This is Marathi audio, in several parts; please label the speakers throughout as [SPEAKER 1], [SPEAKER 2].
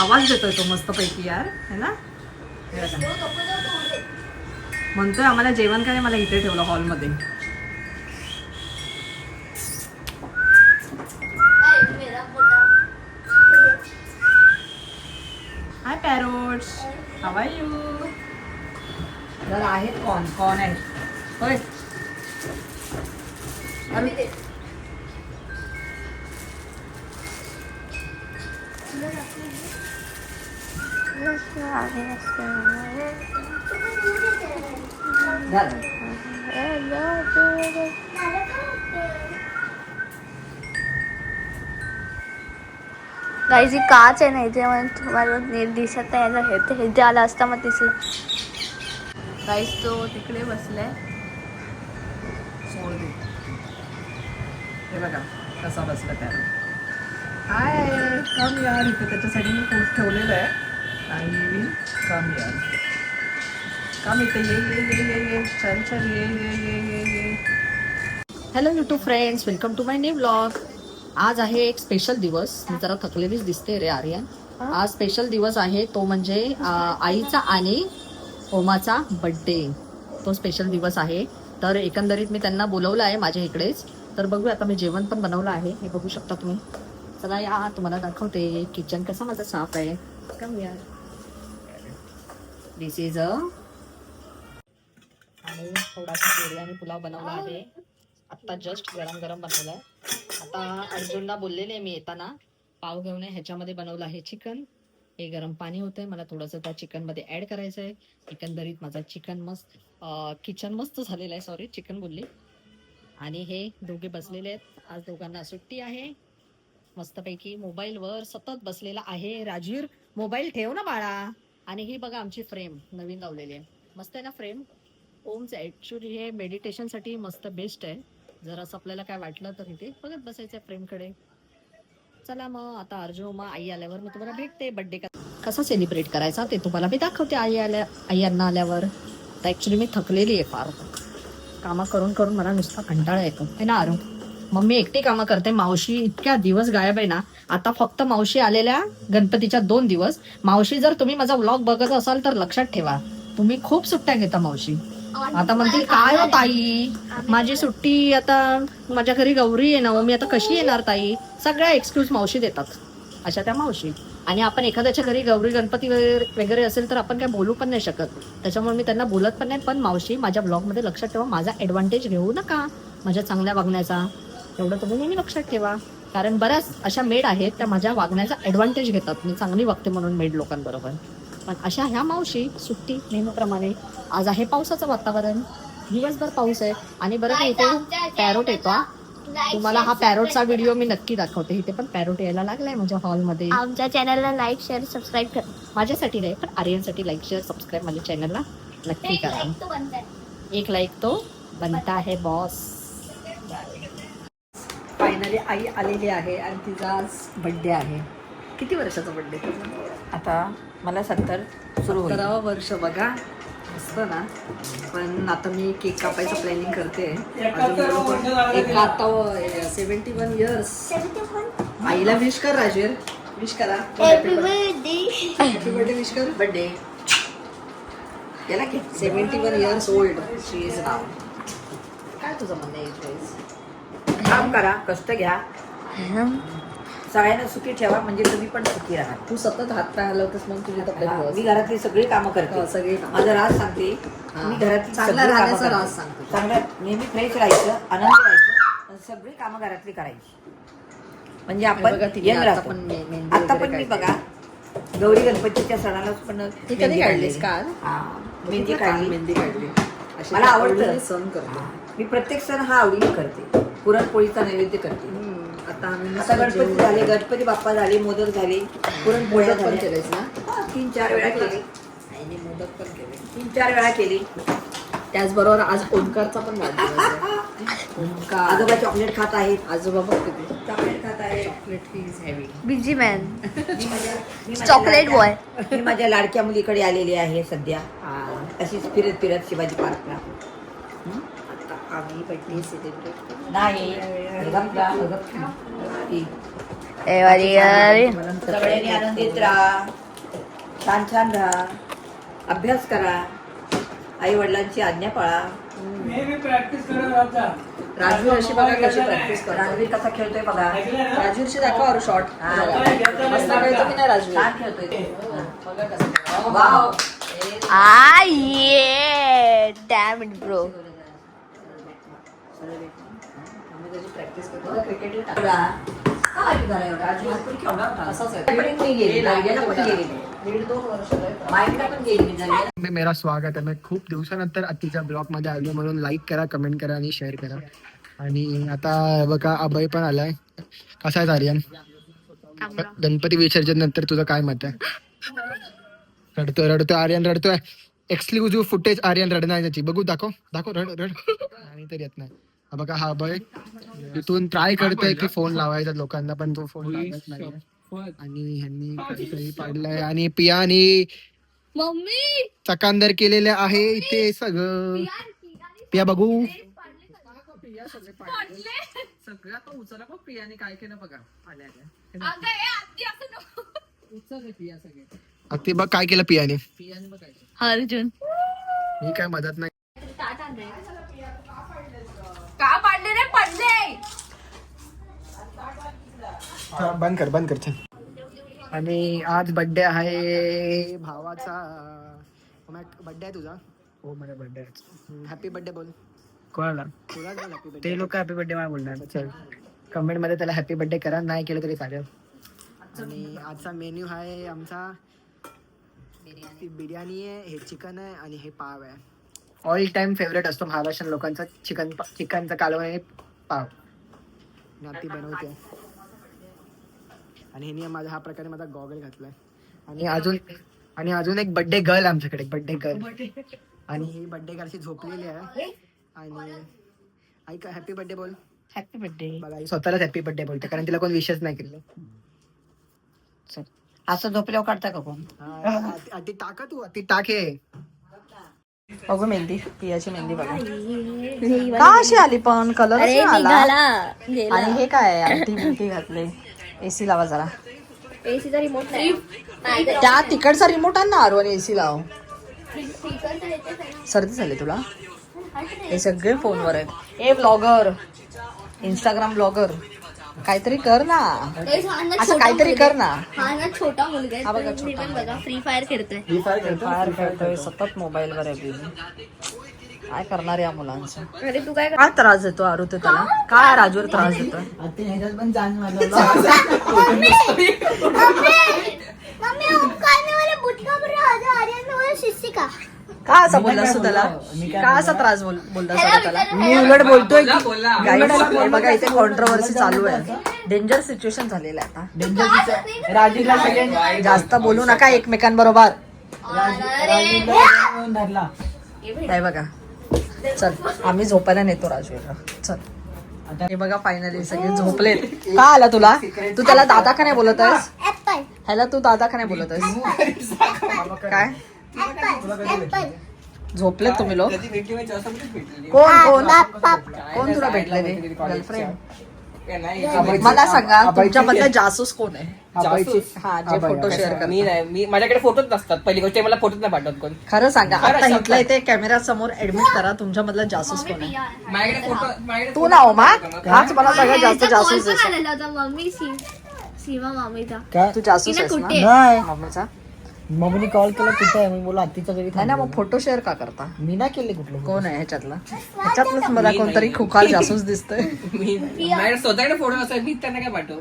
[SPEAKER 1] आवाज देतोय तो मस्तपैकी यार, है ना? म्हणतोय आम्हाला जेवण काय, मला इथे ठेवलं हॉलमध्ये. हाय पॅरोट्स, हाव आर यू? जर आहेत कोण आहेत होय? अरे
[SPEAKER 2] गाईज ही काच आहे ना इथे, तुम्हाला नीट दिसत नाही. हे जे आलं असतं मग दिसलं. गाईज तो तिकडे बसलाय.
[SPEAKER 1] सोड दे. हे बघा कसा बसला त्याला. हाय कम यार, इथे त्याच्यासाठी मी फूड ठेवलेलं आहे आणि कम यार, कम इथे ये चल चल ये. Hello YouTube friends, welcome to my new blog. आज आहे एक स्पेशल दिवस. मी जरा थकलेलीच दिसते रे आर्यन. आज स्पेशल दिवस आहे, तो म्हणजे आईचा आणि ओमाचा बर्थडे. तो स्पेशल दिवस आहे. तर एकंदरीत मी त्यांना बोलवलं आहे माझ्या इकडेच. तर बघूया, आता मी जेवण पण बनवलं आहे, हे बघू शकता तुम्ही. चला या तुम्हाला दाखवते किचन कसा माझा साफ आहे. कम यार, दिस इज आणि थोडासा पोळी आणि पुलाव बनवला आहे. आत्ता जस्ट गरम गरम बनवलाय. आता अर्जुनला बोललेले मी येताना पाव घेऊन ह्याच्यामध्ये बनवलं आहे चिकन. हे गरम पाणी होतंय, मला थोडंसं त्या चिकन मध्ये ऍड करायचं आहे. एकंदरीत माझा किचन मस्त झालेलं आहे. सॉरी, चिकन बोलली. आणि हे दोघे बसलेले आहेत. आज दोघांना सुट्टी आहे. मस्तपैकी मोबाईल वर सतत बसलेला आहे. राजीव मोबाईल ठेव ना बाळा. आणि ही बघा आमची फ्रेम नवीन लावलेली आहे. मस्त आहे ना फ्रेम. ओमचं ऍक्च्युली हे मेडिटेशन साठी मस्त बेस्ट आहे. जर असं आपल्याला काय वाटलं तर इथे बघत बसायचं फ्रेम कडे. चला मग आता अर्जुन आई आल्यावर मी तुम्हाला भेटते. बर्थडे कसा सेलिब्रेट करायचा ते तुम्हाला मी दाखवते आई आल्यावर. तर ऍक्च्युली मी थकलेली आहे फार. कामं करून करून मला नुसता कंटाळा येतो है ना अरुण. मम्मी एकटी कामं करते. मावशी इतक्या दिवस गायब आहे ना. आता फक्त मावशी आलेल्या गणपतीच्या 2 दिवस. मावशी जर तुम्ही माझा व्लॉग बघत असाल तर लक्षात ठेवा, तुम्ही खूप सुट्ट्या घेता मावशी. आता म्हणतील काय हो ताई, माझी सुट्टी आता, माझ्या घरी गौरी आहे ना, मी आता कशी येणार ताई. सगळ्या एक्सक्यूज मावशी देतात, अशा त्या मावशी. आणि आपण एखाद्याच्या घरी गौरी गणपती वगैरे असेल तर आपण काय बोलू पण नाही शकत. त्याच्यामुळे मी त्यांना बोलत पण नाही. पण मावशी माझ्या ब्लॉग मध्ये लक्षात ठेवा, माझा ऍडव्हान्टेज घेऊ नका माझ्या चांगल्या वागण्याचा. एवढं तुम्ही नेहमी लक्षात ठेवा. कारण बऱ्याच अशा मेड आहेत त्या माझ्या वागण्याचा ऍडव्हान्टेज घेतात. मी चांगली वागते म्हणून मेड लोकांबरोबर. पण अशा ह्या मावशी सुट्टी नेहमीप्रमाणे. आज आहे पावसाचं वातावरण, दिवसभर पाऊस आहे. आणि बरं का इथे पॅरोट येतो. तुम्हाला हा पॅरोटचा व्हिडिओ मी नक्की दाखवते. इथे पण पॅरोट यायला लागलाय माझ्या हॉलमध्ये.
[SPEAKER 2] आमच्या चॅनलला लाईक शेअर सबस्क्राईब करा.
[SPEAKER 1] माझ्यासाठी नाही पण आर्यनसाठी लाईक शेअर सबस्क्राईब माझ्या चॅनलला नक्की करा. एक लाईक तो बनता है बॉस. फायनली आई आलेली आहे आणि तिचा आज बर्थडे आहे. किती वर्षाचा बर्थडे तुझा?
[SPEAKER 3] आता मला 70 सुरू होईल.
[SPEAKER 1] 17वं वर्ष बघा. मस्त ना. पण आता मी केक कापायचं प्लॅनिंग करते. एक आता 71 इयर्स. आईला विश कर राजेर. विश करा. हॅपी बर्थडे विश कर. बर्थडे याला की 71 इयर्स ओल्ड शी इज नाव. काय तुझं म्हणणं आहे?
[SPEAKER 3] काम करा, कष्ट घ्या, सगळ्यांना सुखी ठेवा, म्हणजे तुम्ही पण सुखी राहा.
[SPEAKER 1] तू सतत हात पाय हलवतेस मग तुझी तब्येत.
[SPEAKER 3] मी घरातली सगळी कामं करते.
[SPEAKER 1] सगळी
[SPEAKER 3] माझा राज सांगते. मी घरातली
[SPEAKER 1] चांगला राहण्याचा राज सांगते.
[SPEAKER 3] चांगलं नेहमी फ्रेश राहायचं, आनंदी राहायचं, सगळी कामं घरातली करायची, म्हणजे आपण यंग राहतो. आता पण मी बघा गौरी गणपतीच्या सणाला पण
[SPEAKER 1] कधी काढलीस काल?
[SPEAKER 3] मेहंदी काढली.
[SPEAKER 1] मला
[SPEAKER 3] आवडतं.
[SPEAKER 1] सण करतो
[SPEAKER 3] मी प्रत्येक सण हा आवडीने करते. पुरणपोळीचा नैवेद्य करते.
[SPEAKER 1] आता
[SPEAKER 3] गणपती झाले, गणपती बाप्पा झाले, मोदक झाले, पुरणपोळ्या
[SPEAKER 1] पण केलेस ना?
[SPEAKER 3] 3-4 वेळा केले.
[SPEAKER 1] मोदक पण केले.
[SPEAKER 3] 3-4 वेळा केली.
[SPEAKER 1] त्याचबरोबर आज ओंकारचा पण वाढदिवस आहे. ओंकार
[SPEAKER 3] आजोबा चॉकलेट खात आहेत.
[SPEAKER 1] आजोबा बघ किती
[SPEAKER 3] चॉकलेट खात आहे.
[SPEAKER 1] Chocolate he is heavy.
[SPEAKER 2] Busy man,
[SPEAKER 3] मी माझ्या
[SPEAKER 2] चॉकलेट बॉय.
[SPEAKER 3] मी माझ्या लाडक्या मुलीकडे आलेली आहे सध्या. अशीच फिरत फिरत शिवाजी पार्कला.
[SPEAKER 1] आता आम्ही बर्थडे सेलिब्रेट
[SPEAKER 3] नाही सगळ्यांनी आनंदित राहा, छान छान राहा, अभ्यास करा, आई वडिलांची आज्ञा पाळा.
[SPEAKER 1] राजवीर अशी बघा कशी प्रॅक्टिस करतो.
[SPEAKER 3] राजवीर कसा खेळतोय बघा.
[SPEAKER 1] राजवीरशी दाखवा शॉर्ट मस्त खेळतो की नाही राजवीर.
[SPEAKER 3] छान खेळतोय ते.
[SPEAKER 1] बघा कसं.
[SPEAKER 3] Wow.
[SPEAKER 2] Dam it bro.
[SPEAKER 1] Practice करतो क्रिकेट.
[SPEAKER 4] मेरा स्वागत आहे. मी खूप दिवसानंतर आत्तीच्या ब्लॉग मध्ये आलो म्हणून लाईक करा, कमेंट करा आणि शेअर करा. आणि आता बघा अभय पण आलाय. कसा आहे आर्यन? गणपती विसर्जन नंतर तुझं काय मत आहे? रडतोय आर्यन रडतोय. एक्सक्लुझिव्ह फुटेज आर्यन रडणार त्याची. बघू दाखव रड आणि तर येत नाही. बघा हा अभय तिथून ट्राय करतोय की फोन लावायचा लोकांना पण तो फोन लागत नाही. आणि ह्यांनी कधीतरी पाडलाय आणि पियानी
[SPEAKER 2] मम्मी
[SPEAKER 4] चकांदर केलेले आहे इथे सगळं. पिया बघू
[SPEAKER 1] सगळ्यात तो उचला बघ पियाने काय केलं बघा.
[SPEAKER 4] अति बघ काय केलं पियाने.
[SPEAKER 1] पियाने बघ काय केलं.
[SPEAKER 2] अर्जुन
[SPEAKER 4] मी काय मदत नाही.
[SPEAKER 2] का पाडले रे पडले.
[SPEAKER 4] बंद कर चल. आणि आज बर्थडे आहे भावाचा. बर्थडे आहे तुझा? हो माझा बर्थडे आहे. हॅपी बर्थडे बोल. कोणाला? तुलाच बोल हॅपी बर्थडे. ते लोक हॅपी बर्थडे मला बोलणार. चल कमेंट मध्ये त्याला हॅपी बर्थडे करा. नाही केलं तरी चालेल. आणि आजचा मेन्यू आहे आमचा. बिर्याणी आहे, हे चिकन आहे आणि हे पाव आहे. ऑल टाइम फेवरेट असतो महाराष्ट्रीयन लोकांचा चिकनचा कालवण आणि पाव. नाती बनवते. आणि ह्यानी माझा हा प्रकारे माझा गॉगल घातलाय. आणि अजून एक बर्थडे गर्ल आमच्याकडे. Birthday girl. आणि ही बर्थडे गर्ल झोपलेली आहे. आणि ऐका हॅपी बर्थडे बोल.
[SPEAKER 1] Happy birthday.
[SPEAKER 4] बघा ही स्वतःलाच हॅपी बर्थडे बोलते कारण तिला कोण विशच नाही केलं.
[SPEAKER 3] असं झोपल्यावर काढता का कोण?
[SPEAKER 4] ती टाका तू ती टाक हे.
[SPEAKER 1] अगं मेहंदी पियाची मेहंदी बघा. का अशी आली पण कलर आला. आणि हे काय आंटी बिंटी घातले. एसी लावा जरा.
[SPEAKER 2] एसीचा रिमोट नाही.
[SPEAKER 1] त्या तिकडचा रिमोट आण ना आरवानी एसी लाव. सर्दी झाली तुला? हे सगळे फोनवर आहेत. ए ब्लॉगर, इंस्टाग्राम ब्लॉगर काहीतरी कर ना. असं काहीतरी कर ना.
[SPEAKER 2] हा ना छोटा मुलगा
[SPEAKER 1] हा बघा,
[SPEAKER 2] आहे.
[SPEAKER 1] छोटा
[SPEAKER 2] पण बघा फ्री फायर खेळतोय.
[SPEAKER 1] फायर खेळतोय सतत मोबाईल वर आहे. काय करणार या मुलांचं.
[SPEAKER 2] अरे तू काय
[SPEAKER 1] काय त्रास देतो आरू ते त्याला? काय राजूवर त्रास देतो? का असं बोललास तू त्याला? का असा त्रास बोललास त्याला? मी उलट बोलतोय की बघा इथे कॉन्ट्रोवर्सी चालू आहे. डेंजर सिच्युएशन झालेलं आहे आता. राजूला जास्त बोलू नका एकमेकांबरोबर. नाही बघा. चल आम्ही झोपायला नेतो राजूला. चल. हे बघा फायनली सगळे झोपलेत. का आला तुला? तू त्याला दादा का नाही बोलत आहेस? ह्याला तू दादा का नाही बोलत आहेस? काय झोपलेत तुम्ही लोक? कोण तुला भेटले गर्लफ्रेंड? मला सांगा तुमच्यामधला जासूस कोण आहे? हा जे फोटो शेअर कर.
[SPEAKER 5] मी माझ्याकडे फोटोच नसतात. पहिली गोष्ट मला फोटोच नाही पाठवत कोण.
[SPEAKER 1] खरं सांगा आता इथलं इथे कॅमेरा समोर ऍडमिट करा. तुमच्यामधला जासूस कोण आहे?
[SPEAKER 5] माझ्याकडे फोटो
[SPEAKER 1] तू ना हो मा. हाच मला सगळ्यात जास्त जासूस आहे.
[SPEAKER 2] आलेला होता मम्मी सीमा मामीचा.
[SPEAKER 1] तू जासूस आहेस
[SPEAKER 2] कुठे?
[SPEAKER 1] ना मम्मीचा?
[SPEAKER 5] मम्मीने कॉल केला कुठे आहे? मी बोला आत्तीच्या घरी.
[SPEAKER 1] नाही ना मग फोटो शेअर का करता?
[SPEAKER 5] मी नाही केले कुठलं.
[SPEAKER 1] कोण आहे ह्याच्यातलंच मला कोणतरी खुखार जासूस दिसतोय.
[SPEAKER 5] माझ्याकडे स्वतःकडे फोटो असाय मी त्यांना काय पाठवू?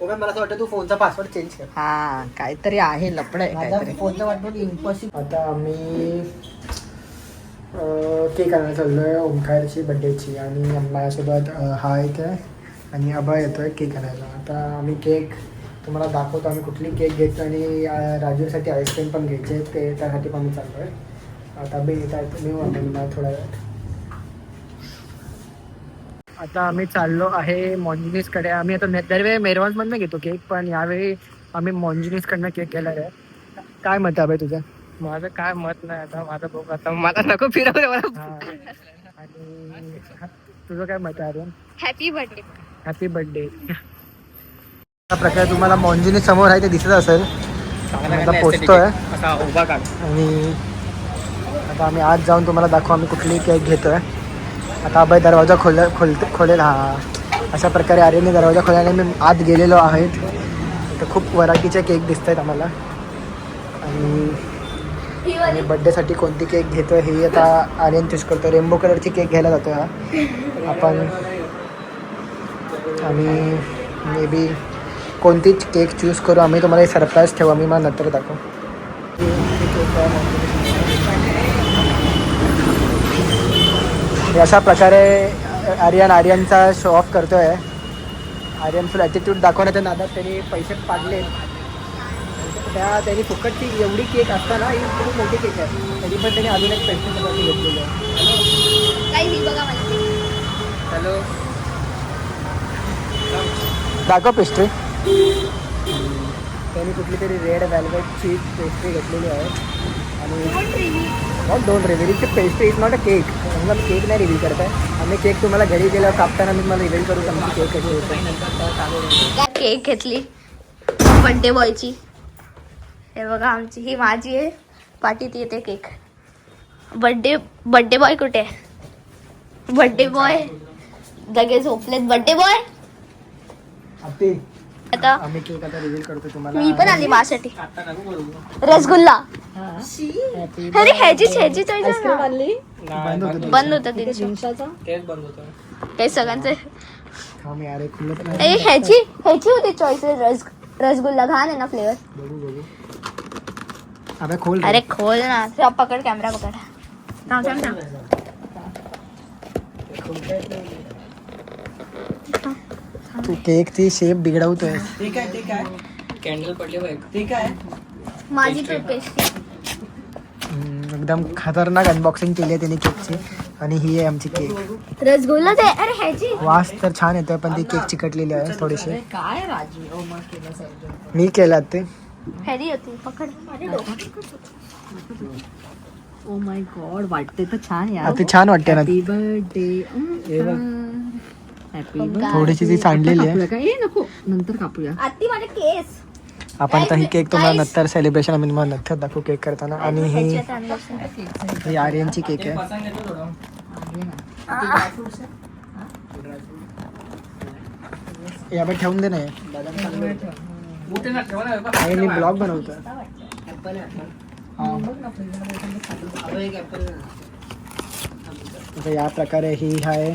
[SPEAKER 4] मला असं वाटतं तू फोनचा पासवर्ड चेंज कर.
[SPEAKER 1] हा काहीतरी आहे लपड आहे काहीतरी.
[SPEAKER 5] फोनचा पाठवून इम्पॉसिबल.
[SPEAKER 4] आता आम्ही केक आणायला चाललोय ओंकारची बर्थडेची. आणि माझ्यासोबत हा येतोय आणि अभय येतोय केक आणायला. आता आम्ही केक तुम्हाला दाखवतो आम्ही कुठली केक घेतो. आणि राजूसाठी आईस्क्रीम पण घ्यायचे आहेत ते त्यासाठी पण आम्ही चाललो आहे. आता बी येऊ आपण थोड्या वेळात. आता आम्ही चाललो आहे मॉन्जिनीसकडे. आम्ही आता दरवेळी मेरवान्समधनं घेतो केक पण यावेळी आम्ही मॉन्जिनीसकडनं केक केला आहे. काय मत आहे तुझं?
[SPEAKER 5] माझं काय मत नाही आता. माझं बघ आता मला नको फिरवलं मला.
[SPEAKER 4] आणि तुझं काय मत आहे Arun?
[SPEAKER 2] Happy birthday.
[SPEAKER 4] Happy birthday. अशा प्रकारे तुम्हाला मॉन्जिनी समोर आहे ते दिसत असेल. आता पोचतोय
[SPEAKER 5] असा उभा काढ.
[SPEAKER 4] आणि आता आम्ही आज जाऊन तुम्हाला दाखवू आम्ही कुठली केक घेतोय. आता अभय दरवाजा खोलेल. हा अशा प्रकारे आर्यनने दरवाजा खोल्याने मी आत गेलेलो आहेत. इथं खूप व्हरायटीचे केक दिसत आहेत आम्हाला. आणि बड्डेसाठी कोणती केक घेतो हे आता आर्यन चूज करतो. रेनबो कलरची केक घ्यायला जातो हा आपण. आणि मे बी कोणतीच केक चूज करू आम्ही. तुम्हाला सरप्राईज ठेवू आम्ही मला नंतर दाखवू. अशा प्रकारे आर्यनचा शो ऑफ करतो आहे. आर्यन फुल ॲटिट्यूड दाखवण्याच्या नादात त्यांनी पैसे पाडले. त्यांनी फुकटची एवढी केक असताना ही खूप मोठी केक आहे तरी पण त्यांनी अजून एक पैसे घेतलेली आहे.
[SPEAKER 5] हॅलो
[SPEAKER 4] दाखव पेस्ट्री. त्यांनी कुठली तरी रेड वेल्वेट चीज पेस्ट्री घेतलेली आहे. आणि not don't reveal it's a pastry, is not a cake. समजा केक नाही रिव्हील करत आहे आम्ही. केक तुम्हाला घरी गेल्यावर कापताना मी मला रिव्हील करू समजा केक कशी होतं.
[SPEAKER 2] केक घेतली बड्डे बॉयची. हे बघा आमची, ही माझी आहे. पार्टीत येते केक. बड्डे बॉय कुठे? बड्डे बॉय जगे झोपलेत. बड्डे बॉय आता
[SPEAKER 4] आम्ही केक आता रिव्हील करतो तुम्हाला.
[SPEAKER 2] मी पण आली माझ्यासाठी रसगुल्ला. अरे ह्याची चॉईस बंद होतं ते
[SPEAKER 5] तेच बंद होतं.
[SPEAKER 2] हे सगळ्यांचे.
[SPEAKER 4] आम्ही अरे खुलत नाही.
[SPEAKER 2] ए ह्याची होती चॉईस. रसगुल्ला घाण आहे ना फ्लेवर.
[SPEAKER 4] बघू अबे खोल.
[SPEAKER 2] अरे खोल ना. पकड कॅमेरा पकड. थांब.
[SPEAKER 4] तू केकची शेप बिघडवतोय.
[SPEAKER 5] ठीक आहे कॅन्डल पडले बाई. ठीक आहे
[SPEAKER 2] माझी पेस्ट्री
[SPEAKER 4] एकदम खतरनाक अनबॉक्सिंग केली आहे त्यांनी केकची. आणि ही आहे आमची केक.
[SPEAKER 2] रसगुल्ला ते. अरे ह्याची
[SPEAKER 4] वास तर छान येतोय पण ती केक चिकटलेली आहे थोडीशी.
[SPEAKER 1] काय राजू केलं
[SPEAKER 4] मी केलं ते.
[SPEAKER 2] ह्याची होती पकड.
[SPEAKER 1] ओ माय गॉड वाटते तर छान यार.
[SPEAKER 4] अति छान वाटते ना.
[SPEAKER 1] Happy birthday. Happy birthday.
[SPEAKER 4] थोडीशी ती सांडलेली आहे.
[SPEAKER 1] काय नको नंतर कापूया.
[SPEAKER 2] आत्ती माझे केस.
[SPEAKER 4] आपण आता ही केक तुम्हाला नंतर सेलिब्रेशन आम्ही तुम्हाला नंतर दाखवू केक करताना. आणि ही आर्यनची केक आहे.
[SPEAKER 5] पसंत येतो थोडं.
[SPEAKER 4] यावर ठेवून दे नाही.
[SPEAKER 5] मोठे ना ठेवा ना.
[SPEAKER 4] आणि मी ब्लॉग बनवतो. या प्रकारे ही आहे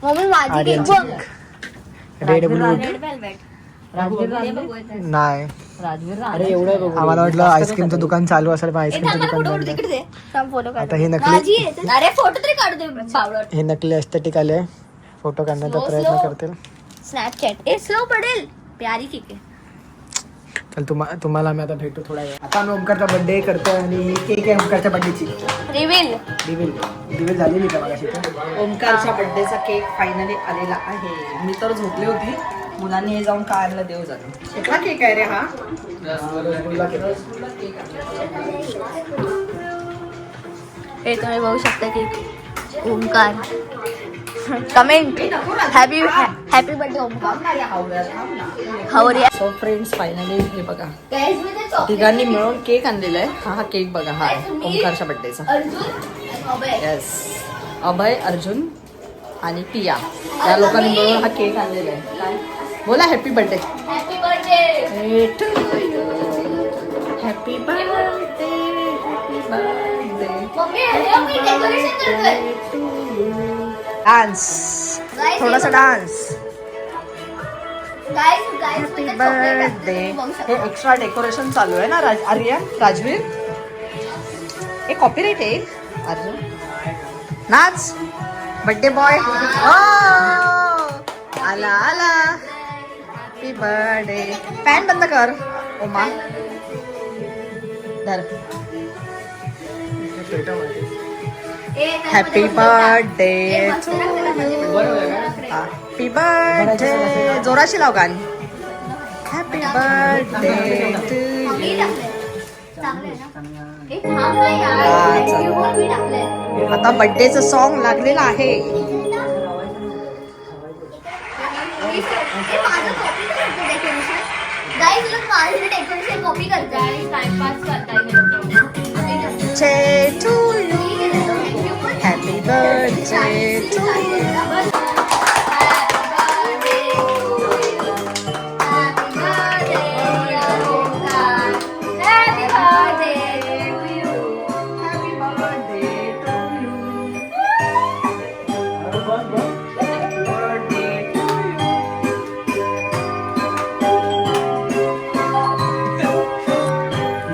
[SPEAKER 2] मम्मी माझी केक
[SPEAKER 4] आर्यनची
[SPEAKER 2] बघ.
[SPEAKER 4] केक. रेड ब्लू नाही.
[SPEAKER 1] राजवीर
[SPEAKER 4] अरे एवढं बघू. आम्हाला वाटलं आईस्क्रीमचं दुकान चालू असेल पण आईस्क्रीमचं दुकान बंद आहे. आता ही नकली
[SPEAKER 2] अरे फोटो तरी काढू दे बावळट.
[SPEAKER 4] हे नकली एस्थेटिक आले. फोटो काढण्याचा प्रयत्न करतील.
[SPEAKER 2] स्नॅपचॅट ए स्लो पडेल. प्यारी केक आहे.
[SPEAKER 4] चल तुम्हाला आम्ही आता भेटू थोडा वेळ. आता आम्ही ओमकारचा बर्थडे करतोय आणि ही केक आहे ओमकारच्या बर्थडेची. रिव्हील झालेली का मगाशी तर?
[SPEAKER 1] ओमकारच्या बर्थडेचा केक फायनली आलेला आहे. मी तर झोपली होती. मुलांनी हे जाऊन काय आणलं देव जाणे. कुठला केक आहे रे हा?
[SPEAKER 2] हे तुम्ही बघू शकता की Omkar comment happy birthday Omkar. हावरिया.
[SPEAKER 1] सो फ्रेंड्स फायनली हे बघा तिघांनी मिळून केक आणलेला आहे. हा केक बघा हा आहे ओमकारच्या बर्थडेचा. येस अभय अर्जुन आणि पिया या लोकांनी मिळून हा केक आणलेला आहे. काय बोला happy birthday.
[SPEAKER 2] Happy birthday.
[SPEAKER 1] Happy birthday.
[SPEAKER 2] Mummy decoration करतोय.
[SPEAKER 4] डान्स थोडासा डान्स.
[SPEAKER 1] Happy birthday. हे एक्स्ट्रा डेकोरेशन चालू आहे ना आर्यन राजवीर. हे कॉपीराइट आहे अर्जुन. नाच बर्थडे बॉय. आला आला. Happy birthday. फॅन बंद कर ओमा. धर. Happy birthday to you. Happy birthday. जोराशी लाव गाणी. Happy birthday to you. आता बर्थडेचं सॉन्ग लागलेलं आहे.
[SPEAKER 2] माझं गाईस लोक माझे डेकोरेशन कॉपी करतात टाइमपास करतात
[SPEAKER 1] to you. Happy birthday to you.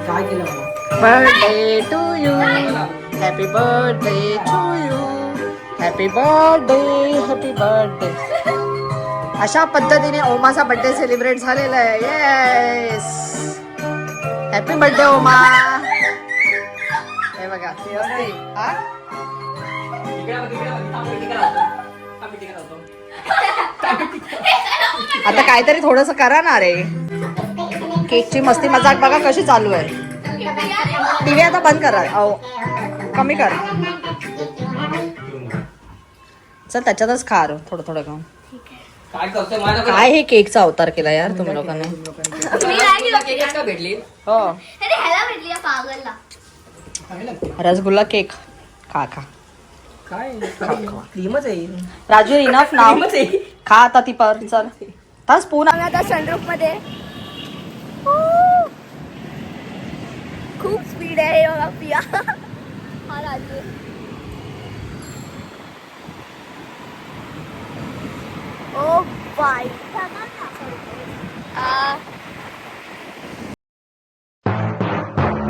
[SPEAKER 4] काय केलं मला
[SPEAKER 1] Birthday to you. Happy birthday to you. Happy birthday, happy birthday. अशा पद्धतीने ओमाचा बर्थडे सेलिब्रेट झालेला आहे. येस, हॅपी बर्थडे ओमा. हे बघा हा? आता काहीतरी थोडस करा ना रे. केकची मस्ती मजाक बघा कशी चालू आहे. टीव्ही आता बंद करा. अहो कमी कर. चल त्याच्यातच खा रे थोडं थोडं खाऊन.
[SPEAKER 5] काय करतोय माझ्या
[SPEAKER 1] काय हे केकचा अवतार केला यार तुम्ही लोकांनी.
[SPEAKER 5] भेटली
[SPEAKER 1] हो
[SPEAKER 2] ह्याला भेटली या पागलला.
[SPEAKER 1] रसगुल्ला केक खा खा.
[SPEAKER 5] काय क्रीमच आहे.
[SPEAKER 1] राजू इनफ नाव
[SPEAKER 5] क्रीमच आहे.
[SPEAKER 1] खा आता ती पर. चल था स्पून.
[SPEAKER 2] आम्ही आता सनरूफ मध्ये खूप स्पीड आहे बघा पिया. हा राजू